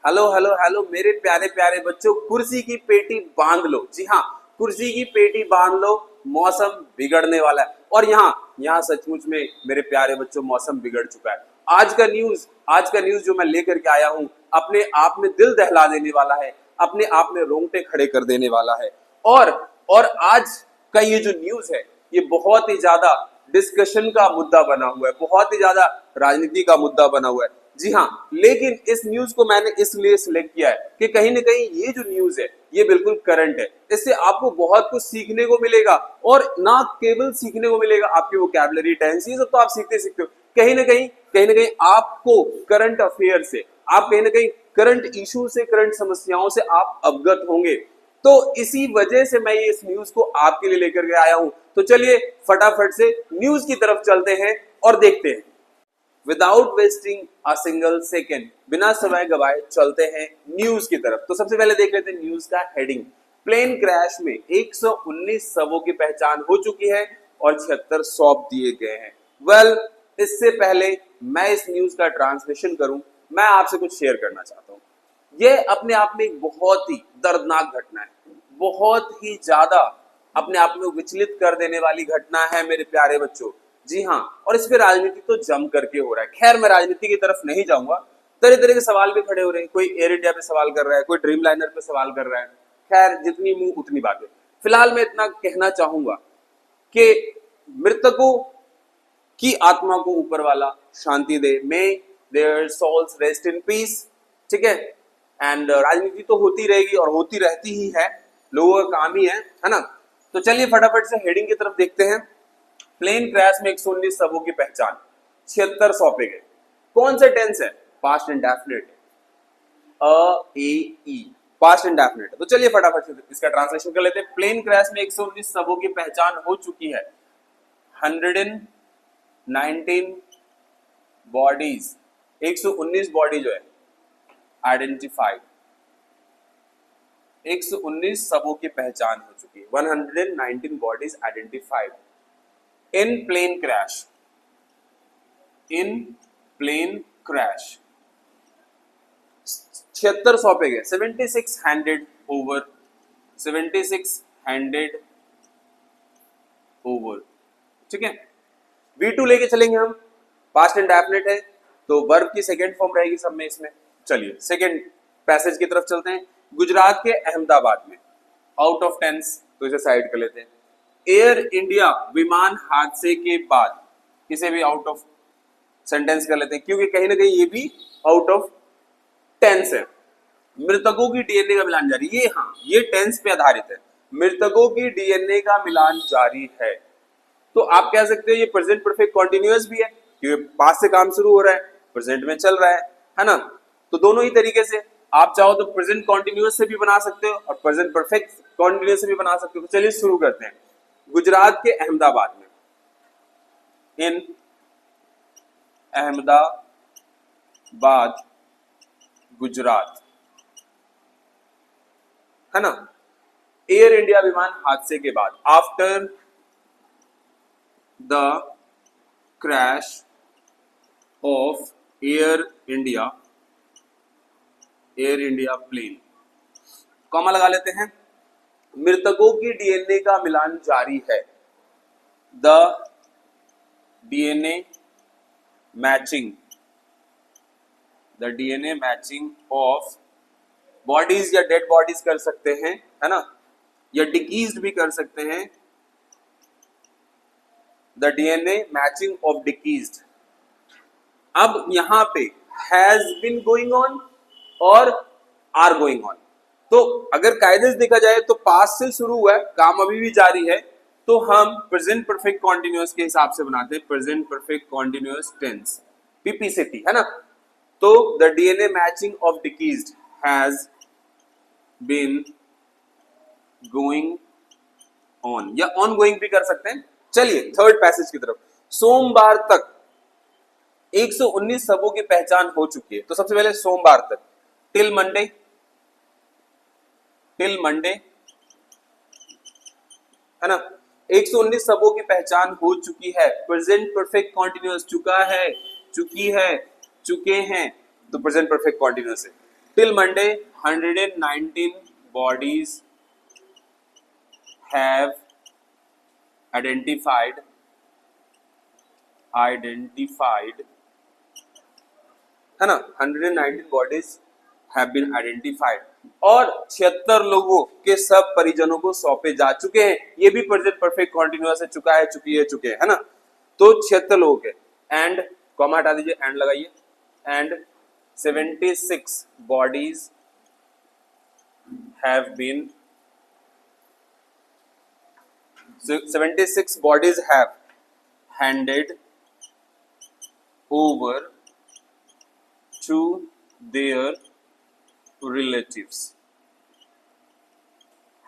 Hello hello hello मेरे प्यारे प्यारे बच्चों, कुर्सी की पेटी बांध लो। जी हाँ, कुर्सी की पेटी बांध लो, मौसम बिगड़ने वाला है। और यहाँ यहाँ सचमुच में मेरे प्यारे बच्चों मौसम बिगड़ चुका है। आज का न्यूज जो मैं लेकर के आया हूँ अपने आप में दिल दहला देने वाला है, अपने आप में रोंगटे खड़े कर देने वाला है। और और आज का ये जो न्यूज है ये बहुत ही ज्यादा डिस्कशन का मुद्दा बना हुआ है, बहुत ही ज्यादा राजनीति का मुद्दा बना हुआ है। जी हाँ, लेकिन इस न्यूज को मैंने इसलिए सिलेक्ट किया है कि कहीं ना कहीं ये जो न्यूज है ये बिल्कुल करंट है। इससे आपको बहुत कुछ सीखने को मिलेगा, और ना केवल सीखने को मिलेगा, आपकी वोकैबुलरी, टेंस, ये सब तो आप सीखते सीखते हो। कहीं ना कहीं आपको करंट अफेयर से, आप कहीं ना कहीं करंट इशू से, करंट समस्याओं से आप अवगत होंगे। तो इसी वजह से मैं ये इस न्यूज को आपके लिए लेकर के आया हूं। तो चलिए फटाफट से न्यूज की तरफ चलते हैं और देखते हैं। Without wasting a single second, बिना समय गवाए चलते हैं न्यूज की तरफ। तो सबसे पहले देख लेते हैं न्यूज का हेडिंग। प्लेन क्रैश में 119 शवों की पहचान हो चुकी है और 76 सौंप दिए गए हैं। वेल, इससे पहले मैं इस न्यूज का ट्रांसलेशन करूं, मैं आपसे कुछ शेयर करना चाहता हूं। यह अपने आप में एक बहुत ही दर्दनाक घटना है, बहुत ही ज्यादा अपने आप में विचलित कर देने वाली घटना है मेरे प्यारे बच्चों। जी हाँ, और इस पे राजनीति तो जम करके हो रहा है। खैर, मैं राजनीति की तरफ नहीं जाऊंगा। तरह तरह के सवाल भी खड़े हो रहे हैं। कोई एयर इंडिया पे सवाल कर रहा है, कोई ड्रीम लाइनर पे सवाल कर रहा है। खैर, जितनी मुंह उतनी बातें। फिलहाल मैं इतना कहना चाहूंगा कि मृतकों की आत्मा को ऊपर वाला शांति दे, may their souls rest in peace. ठीक है। एंड राजनीति तो होती रहेगी और होती रहती ही है, लोगों का काम ही है ना। तो चलिए फटाफट से हेडिंग की तरफ देखते हैं। प्लेन क्रैश में 119 शवों की पहचान, 76 सौंपे गए। कौन सा टेंस है? Past indefinite, past indefinite. तो चलिए फटाफट से इसका ट्रांसलेशन कर लेते हैं। प्लेन क्रैश में 119 शवों की पहचान हो चुकी है। 119 बॉडीज, 119 बॉडी जो है आइडेंटिफाइड, 119 शवों की पहचान हो चुकी है। 119 bodies identified in plane crash, in plane crash. 76 सौंपे गए, 76 हैंडेड ओवर, 76 हैंडेड ओवर। ठीक है। V2 लेके चलेंगे हम, पास्ट इंडेफिनिट है तो वर्ब की सेकेंड फॉर्म रहेगी सब में इसमें। चलिए सेकेंड पैसेज की तरफ चलते हैं। गुजरात के अहमदाबाद में, आउट ऑफ टेंस तो इसे साइड कर लेते हैं। एयर इंडिया विमान हादसे के बाद, इसे भी आउट ऑफ सेंटेंस कर लेते हैं क्योंकि कहीं ना कहीं ये भी आउट ऑफ टेंस है। मृतकों की डीएनए का मिलान जारी, ये हाँ, ये टेंस पे आधारित है। मृतकों की डीएनए का मिलान जारी है। तो आप कह सकते हो ये प्रेजेंट परफेक्ट कॉन्टिन्यूअस भी है क्योंकि पास्ट से काम शुरू हो रहा है, प्रेजेंट में चल रहा है ना। तो दोनों ही तरीके से आप चाहो तो प्रेजेंट कॉन्टिन्यूअस से भी बना सकते हो और प्रेजेंट परफेक्ट कॉन्टिन्यूअस से भी बना सकते हो। तो चलिए शुरू करते हैं। गुजरात के अहमदाबाद में, इन अहमदाबाद गुजरात, है ना। एयर इंडिया विमान हादसे के बाद, after the crash of Air India plane, comma लगा लेते हैं। मृतकों की डीएनए का मिलान जारी है। The DNA matching, the DNA matching of bodies, या डेड बॉडीज कर सकते हैं, है ना, या डिकीज्ड भी कर सकते हैं। The DNA matching of deceased. अब यहां पे हैज बीन गोइंग ऑन और आर गोइंग ऑन। तो अगर कायदे से देखा जाए तो पास्ट से शुरू हुआ है, काम अभी भी जारी है, तो हम प्रेजेंट परफेक्ट कॉन्टिन्यूअस के हिसाब से बनाते हैं, present perfect continuous tense, PPCT, है ना। तो the DNA matching of deceased has been going on, या ऑन गोइंग भी कर सकते हैं। चलिए थर्ड पैसेज की तरफ। सोमवार तक 119 शवों की पहचान हो चुकी है। तो सबसे पहले सोमवार तक, टिल मंडे, है ना। 119 शवों की पहचान हो चुकी है। प्रेजेंट परफेक्ट कॉन्टिन्यूअस, चुका है, चुकी है, चुके हैं, तो प्रेजेंट परफेक्ट कॉन्टिन्यूअस है। Till Monday 119 bodies have identified है ना, 119 बॉडीज हैव बीन आइडेंटिफाइड और 76 लोगों के सब परिजनों को सौंपे जा चुके हैं। ये भी प्रेजेंट परफेक्ट कॉन्टिन्यूअस है, चुका है, चुके है ना। तो 76 लोगों के एंड कॉमा हटा दीजिए, एंड लगाइए, and 76 bodies have been 76 bodies have handed over to their relatives.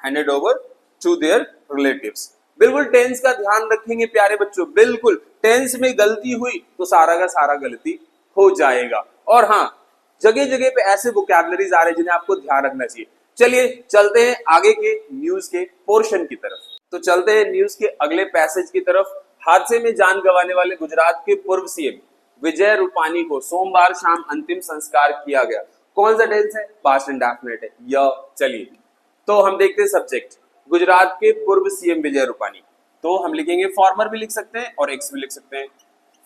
Handed over to their relatives. बिल्कुल टेंस का ध्यान रखेंगे प्यारे बच्चों, बिल्कुल टेंस में गलती हुई तो सारा का सारा गलती हो जाएगा। और हाँ, जगह जगह पे ऐसे वोकैबुलरीज आ रहे हैं जिन्हें आपको ध्यान रखना चाहिए। चलिए चलते हैं आगे के न्यूज के पोर्शन की तरफ। तो चलते हैं न्यूज के अगले पैसेज की तरफ। हादसे में जान गंवाने वाले गुजरात के पूर्व सीएम विजय रूपानी को सोमवार शाम अंतिम संस्कार किया गया। कौन सा टेंस है? पास्ट इंडेफिनिट है। चलिए तो हम देखते हैं सब्जेक्ट, गुजरात के पूर्व सीएम विजय रूपानी। तो हम लिखेंगे फॉर्मर भी लिख सकते हैं और एक्स भी लिख सकते हैं।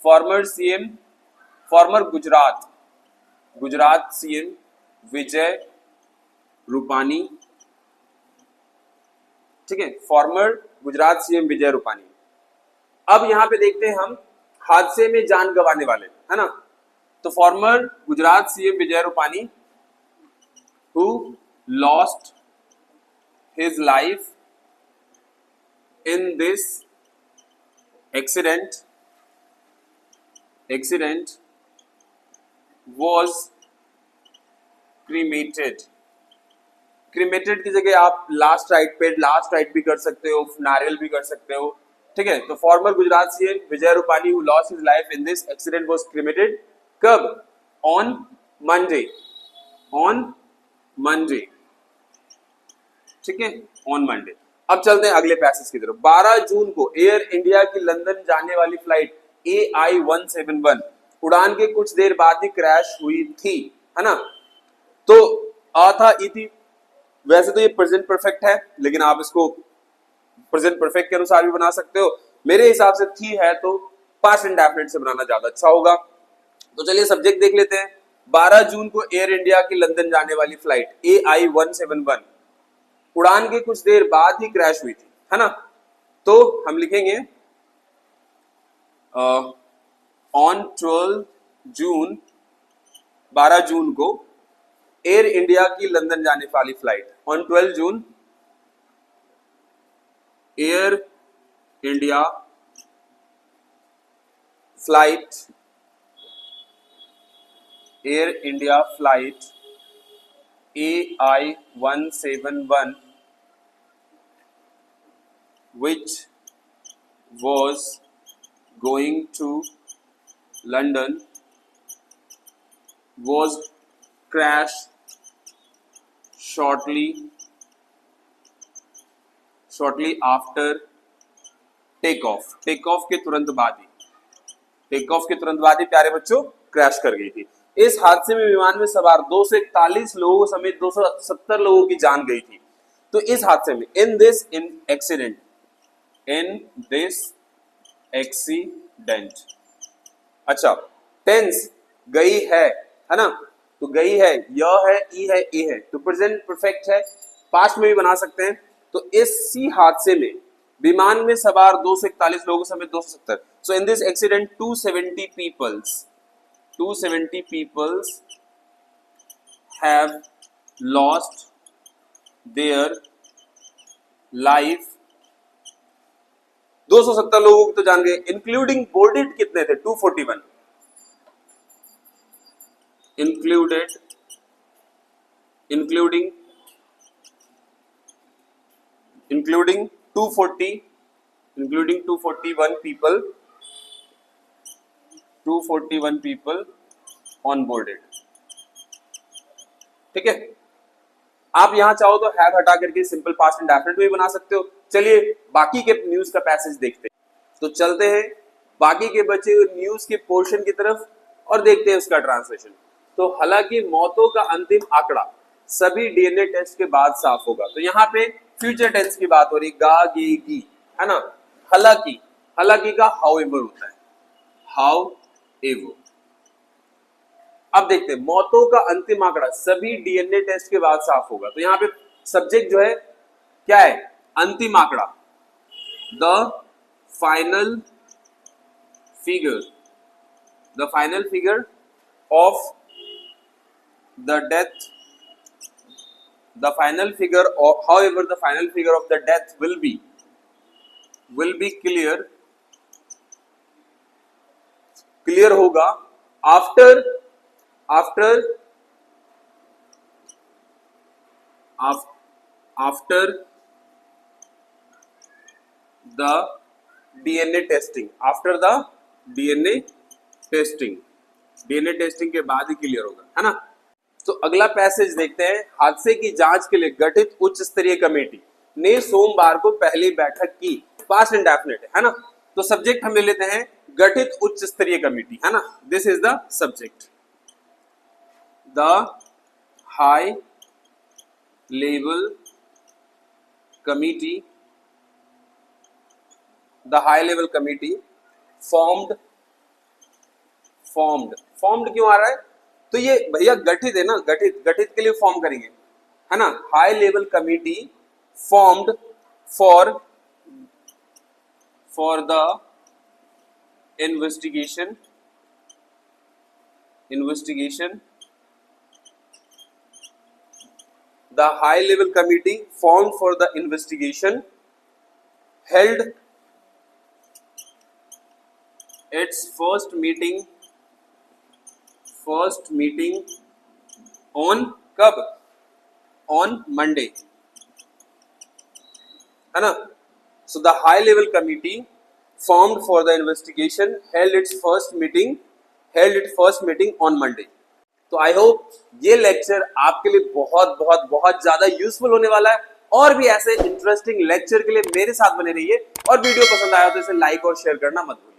Former CM, former Gujarat CM Vijay Rupani, ठीक है, फॉर्मर गुजरात सीएम विजय रूपानी। अब यहां पे देखते हैं हम हादसे में जान गंवाने वाले, है ना। तो farmer Gujarat CM Vijay Rupani who lost his life in this accident was cremated। Cremated की जगह आप लास्ट राइट भी कर सकते हो, नारियल भी कर सकते हो, ठीक है। तो farmer Gujarat CM Vijay Rupani who lost his life in this accident was cremated कब? ऑन मंडे, ठीक है, ऑन मंडे। अब चलते हैं अगले पैसेज की तरफ। 12 जून को एयर इंडिया की लंदन जाने वाली फ्लाइट AI-171 उड़ान के कुछ देर बाद ही क्रैश हुई थी, है ना। तो आ था ई थी, वैसे तो ये प्रेजेंट परफेक्ट है लेकिन आप इसको प्रेजेंट परफेक्ट के अनुसार भी बना सकते हो। मेरे हिसाब से थी है तो पास्ट इंडेफिनिट से बनाना ज्यादा अच्छा होगा। तो चलिए सब्जेक्ट देख लेते हैं। 12 जून को एयर इंडिया की लंदन जाने वाली फ्लाइट AI-171 उड़ान के कुछ देर बाद ही क्रैश हुई थी, है ना। तो हम लिखेंगे ऑन 12 जून, 12 जून को एयर इंडिया की लंदन जाने वाली flight, on 12 June air India flight AI-171 which was going to London was crashed shortly after takeoff। Takeoff के तुरंत बाद ही प्यारे बच्चों क्रैश कर गई थी। इस हादसे में विमान में सवार 241 लोगों समेत 270 लोगों की जान गई थी। तो इस हादसे में इन दिस एक्सीडेंट, अच्छा टेंस गई है ना। तो गई है, यह है, ई है, ए है, तो प्रेजेंट परफेक्ट है, पास्ट में भी बना सकते हैं। तो इसी हादसे में विमान में सवार 241 लोगों समेत 270, so in this accident 270 peoples have lost their life। 270 लोगों को तो जान गए, इंक्लूडिंग बोर्डेड कितने थे? 241, including 241 people on boarded, ठीक है। आप यहां चाहो तो हैव हटा करके सिंपल पास्ट इंडेफिनिट भी बना सकते हो। चलिए बाकी के न्यूज का पैसेज देखते हैं। तो चलते हैं बाकी के बचे हुए न्यूज के पोर्शन की तरफ और देखते हैं उसका ट्रांसलेशन। तो हालांकि मौतों का अंतिम आंकड़ा सभी डीएनए टेस्ट के बाद साफ होगा। तो यहाँ पे फ्यूचर टेंस की बात हो रही, गा गे गी, है ना। हालांकि, हालांकि का हाउ एवर होता है, हाउ एवर। अब देखते हैं मौतों का अंतिम आंकड़ा सभी डीएनए टेस्ट के बाद साफ होगा। तो यहाँ पे सब्जेक्ट जो है क्या है, अंतिम आंकड़ा, the final figure, the final figure of the death, the final figure of, however the final figure of the death will be clear होगा after the DNA testing, after the DNA testing के बाद ही clear होगा, है ना। तो अगला passage देखते हैं। हादसे की जांच के लिए गठित उच्च स्तरीय कमेटी ने सोमवार को पहली बैठक की, पास्ट इंडेफिनिट है ना। तो सब्जेक्ट हम ले लेते हैं गठित उच्च स्तरीय कमेटी, है ना। This is the subject, the high level committee, the high level committee formed क्यों आ रहा है, तो ये भैया गठित है ना, गठित के लिए फॉर्म करेंगे, है ना। High level committee formed for the investigation the high level committee formed for the investigation held it's first meeting on कब, ऑन मंडे, है ना। So the high level committee formed for the investigation held it's first meeting on Monday. तो I hope ये lecture आपके लिए बहुत बहुत बहुत ज्यादा यूजफुल होने वाला है। और भी ऐसे इंटरेस्टिंग लेक्चर के लिए मेरे साथ बने रहिए, और वीडियो पसंद आया तो इसे लाइक और शेयर करना मत भूलिए।